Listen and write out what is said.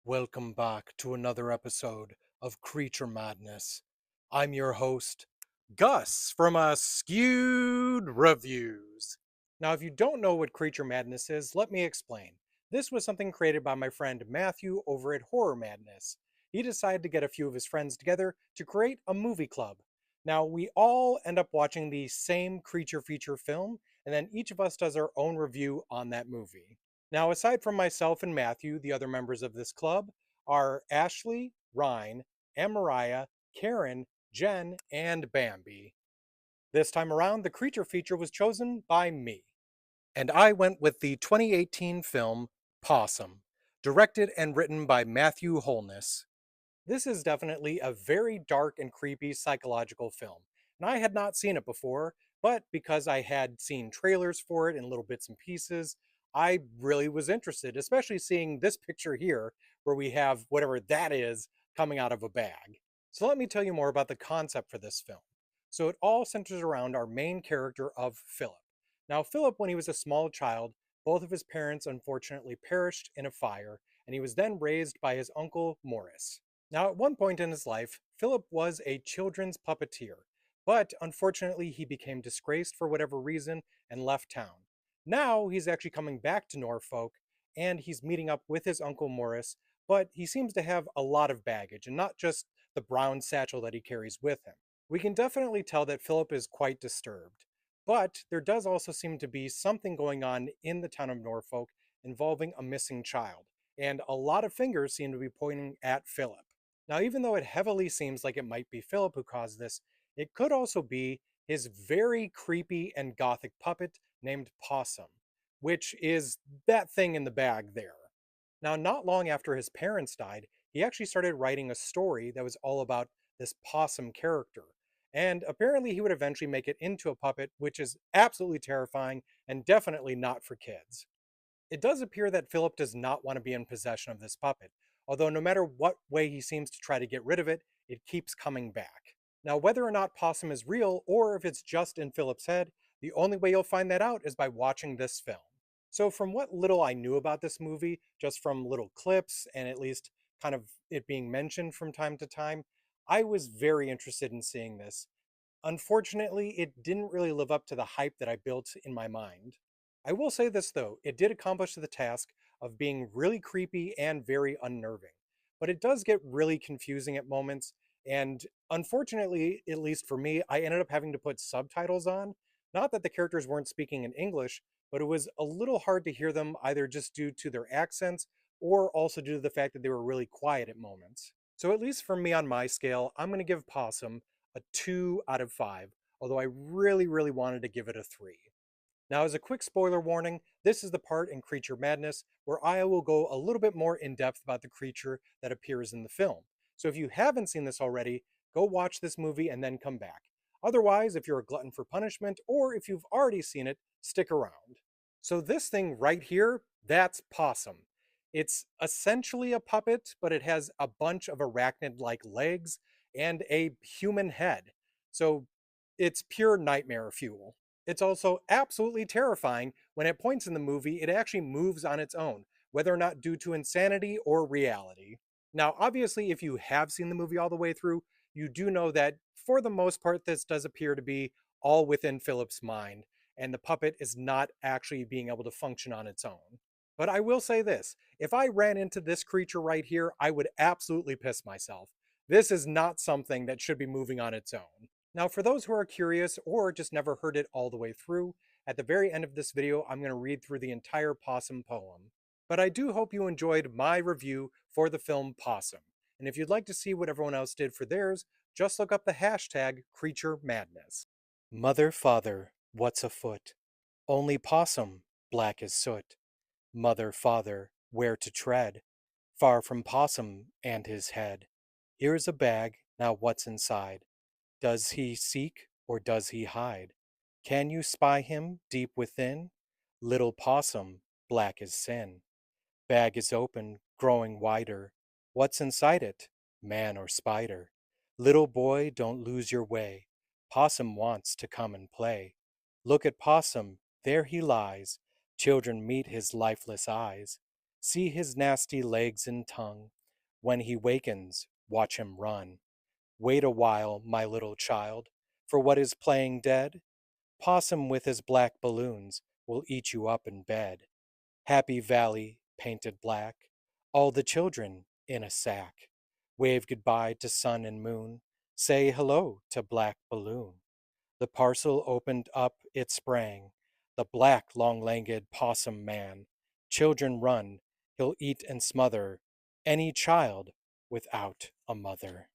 Welcome back to another episode of Creature Madness. I'm your host, Gus from Askewed Reviews. Now, if you don't know what Creature Madness is, let me explain. This was something created by my friend Matthew over at Horror Madness. He decided to get a few of his friends together to create a movie club. Now, we all end up watching the same creature feature film, and then each of us does our own review on that movie. Now, aside from myself and Matthew, the other members of this club are Ashley, Ryan, and Mariah, Karen, Jen, and Bambi. This time around, the creature feature was chosen by me, and I went with the 2018 film Possum, directed and written by Matthew Holness. This is definitely a very dark and creepy psychological film, and I had not seen it before, but because I had seen trailers for it in little bits and pieces, I really was interested, especially seeing this picture here, where we have whatever that is coming out of a bag. So let me tell you more about the concept for this film. So it all centers around our main character of Philip. Now, Philip, when he was a small child, both of his parents unfortunately perished in a fire, and he was then raised by his uncle Morris. Now, at one point in his life, Philip was a children's puppeteer, but unfortunately he became disgraced for whatever reason and left town. Now he's actually coming back to Norfolk and he's meeting up with his uncle Morris, but he seems to have a lot of baggage and not just the brown satchel that he carries with him. We can definitely tell that Philip is quite disturbed, but there does also seem to be something going on in the town of Norfolk involving a missing child, and a lot of fingers seem to be pointing at Philip. Now, even though it heavily seems like it might be Philip who caused this, it could also be his very creepy and gothic puppet named Possum, which is that thing in the bag there. Now, not long after his parents died, he actually started writing a story that was all about this Possum character. And apparently, he would eventually make it into a puppet, which is absolutely terrifying and definitely not for kids. It does appear that Philip does not want to be in possession of this puppet, although no matter what way he seems to try to get rid of it, it keeps coming back. Now, whether or not Possum is real or if it's just in Philip's head, the only way you'll find that out is by watching this film. So, from what little I knew about this movie, just from little clips and at least kind of it being mentioned from time to time, I was very interested in seeing this. Unfortunately, it didn't really live up to the hype that I built in my mind. I will say this though, it did accomplish the task of being really creepy and very unnerving, but it does get really confusing at moments, and unfortunately, at least for me, I ended up having to put subtitles on. Not that the characters weren't speaking in English, but it was a little hard to hear them either just due to their accents or also due to the fact that they were really quiet at moments. So, at least for me on my scale, I'm going to give Possum a 2 out of 5, although I really wanted to give it a 3. Now, as a quick spoiler warning, this is the part in Creature Madness where I will go a little bit more in depth about the creature that appears in the film. So if you haven't seen this already, go watch this movie and then come back. Otherwise, if you're a glutton for punishment or if you've already seen it, stick around. So this thing right here, that's Possum. It's essentially a puppet, but it has a bunch of arachnid-like legs and a human head. So it's pure nightmare fuel. It's also absolutely terrifying when at points in the movie it actually moves on its own, whether or not due to insanity or reality. Now, obviously, if you have seen the movie all the way through, you do know that for the most part, this does appear to be all within Philip's mind, and the puppet is not actually being able to function on its own. But I will say this, if I ran into this creature right here, I would absolutely piss myself. This is not something that should be moving on its own. Now, for those who are curious or just never heard it all the way through, at the very end of this video, I'm going to read through the entire Possum poem. But I do hope you enjoyed my review for the film Possum. And if you'd like to see what everyone else did for theirs, just look up the hashtag Creature Madness. Mother, father, what's afoot? Only Possum, black as soot. Mother, father, where to tread? Far from Possum and his head. Here's a bag, now what's inside? Does he seek or does he hide? Can you spy him deep within? Little Possum, black as sin. Bag is open, growing wider. What's inside it? Man or spider? Little boy, don't lose your way. Possum wants to come and play. Look at Possum, there he lies. Children meet his lifeless eyes. See his nasty legs and tongue. When he wakens, watch him run. Wait a while, my little child, for what is playing dead? Possum with his black balloons will eat you up in bed. Happy Valley, painted black, all the children in a sack. Wave goodbye to sun and moon, say hello to Black Balloon. The parcel opened up, it sprang, the black long-legged possum man. Children run, he'll eat and smother any child without a mother.